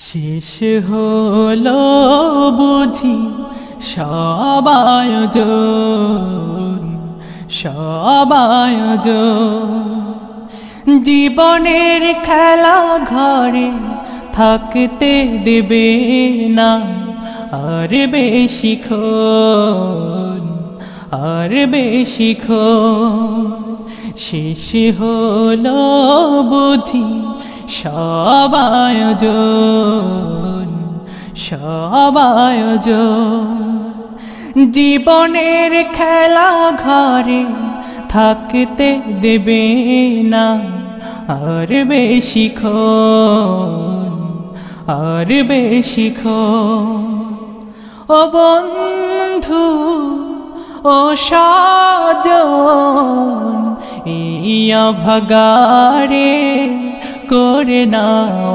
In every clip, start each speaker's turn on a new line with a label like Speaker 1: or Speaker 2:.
Speaker 1: শেষ হলো বুঝি সব আয়োজন, সব আয়োজন। জীবনের খেলা ঘরে থাকতে দেবে না আর বেশিক্ষণ, আর বেশিক্ষণ। শেষ হলো বুঝি সব আয়োজন, সব আয়োজন। জীবনের খেলা ঘরে থাকতে দেবে না আর বেশিক্ষণ, আর বেশিক্ষণ। ও বন্ধু ও সাজন, ইয়া ভাগারে করে নাও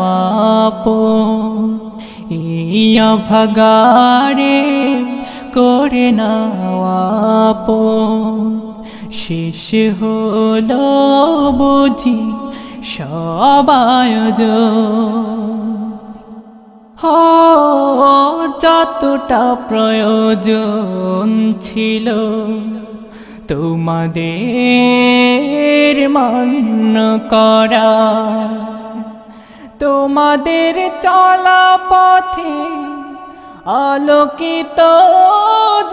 Speaker 1: আপন, ইয়া ভাগারে করে নাও আপন। শেষ হলো বুঝি সব আয়োজন। যতটা প্রয়োজন ছিল তোমাদের মান্য করা, তোমাদের চলা পথে আলোকিত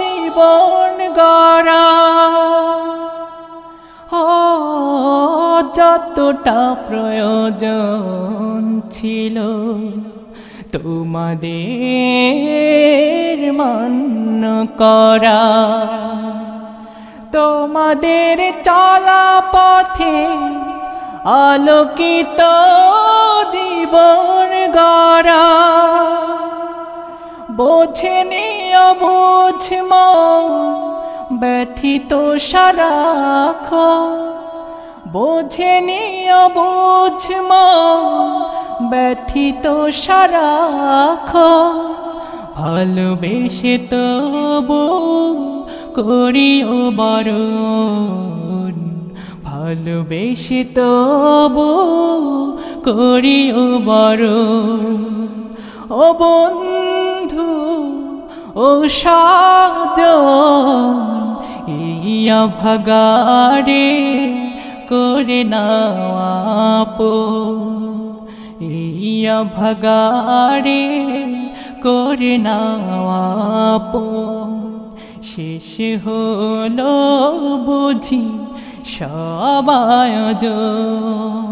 Speaker 1: জীবন গড়া। যতটা প্রয়োজন ছিল তোমাদের মান্য করা, তোমাদের চলা পথে আলোকিত জীবন গড়া। বোঝেনি অবুঝ মন ব্যথিত সারাক্ষণ, বোঝেনি অবুঝ মন ব্যথিত সারাক্ষণ। ভালোবেসে তবু করিও বারণ, ভালোবেসে তবু করিও বারণ। ও বন্ধু ও সাজন, ইয়া ভাগারে করে নাও আপন, ইয়া ভাগারে করে নাও আপন। শেষ হলো বুঝি সব আয়োজন।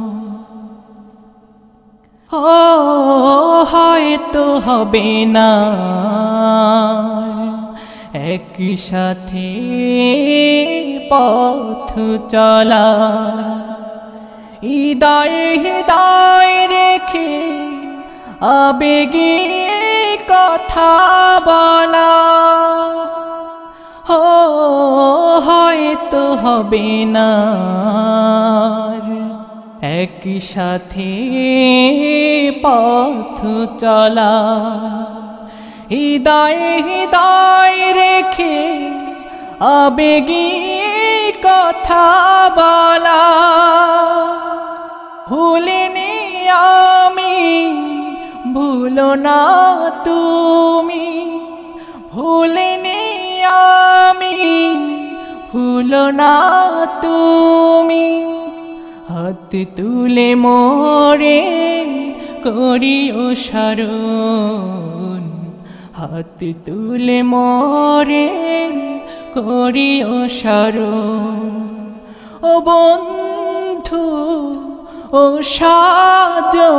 Speaker 1: হয়তো হবে না একসাথে পথ চলা, হৃদয়ে হৃদয় রেখে আবেগে কথা বলা। হয়তো হবে না একসাথে পথ চলা, হৃদয়ে হৃদয় রেখে আবেগে কথা বলা। ভুলিনি আমি, ভুলো না তুমি, ভুলিনি আমি, ভুলো না তুমি। হাত তুলে মোরে করিও স্মরণ, হাত তুলে মোরে করিও স্মরণ। ও বন্ধু ও সাজন,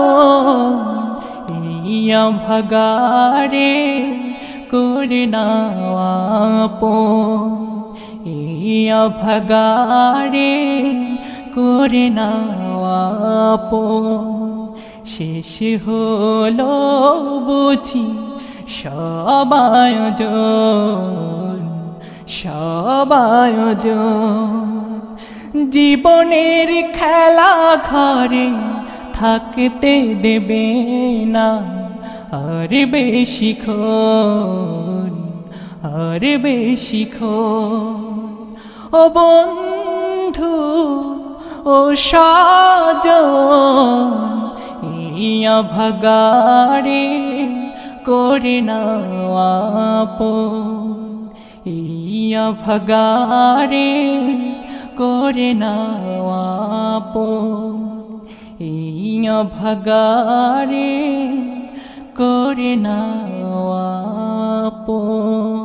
Speaker 1: ইয়া ভাগারে করে নাও আপন, ইয়া ভাগারে করে নাও আপন। শেষ হলো বুঝি সব আয়োজন, সব আয়োজন। জীবনের খেলা ঘরে থাকতে দেবে না আর বেশিক্ষণ, আর বেশিক্ষণ। ও বন্ধু ও সাজন, ভাগারে করে নাও আপন ভাগারে করে নাও আপন ভাগারে করে নাও আপন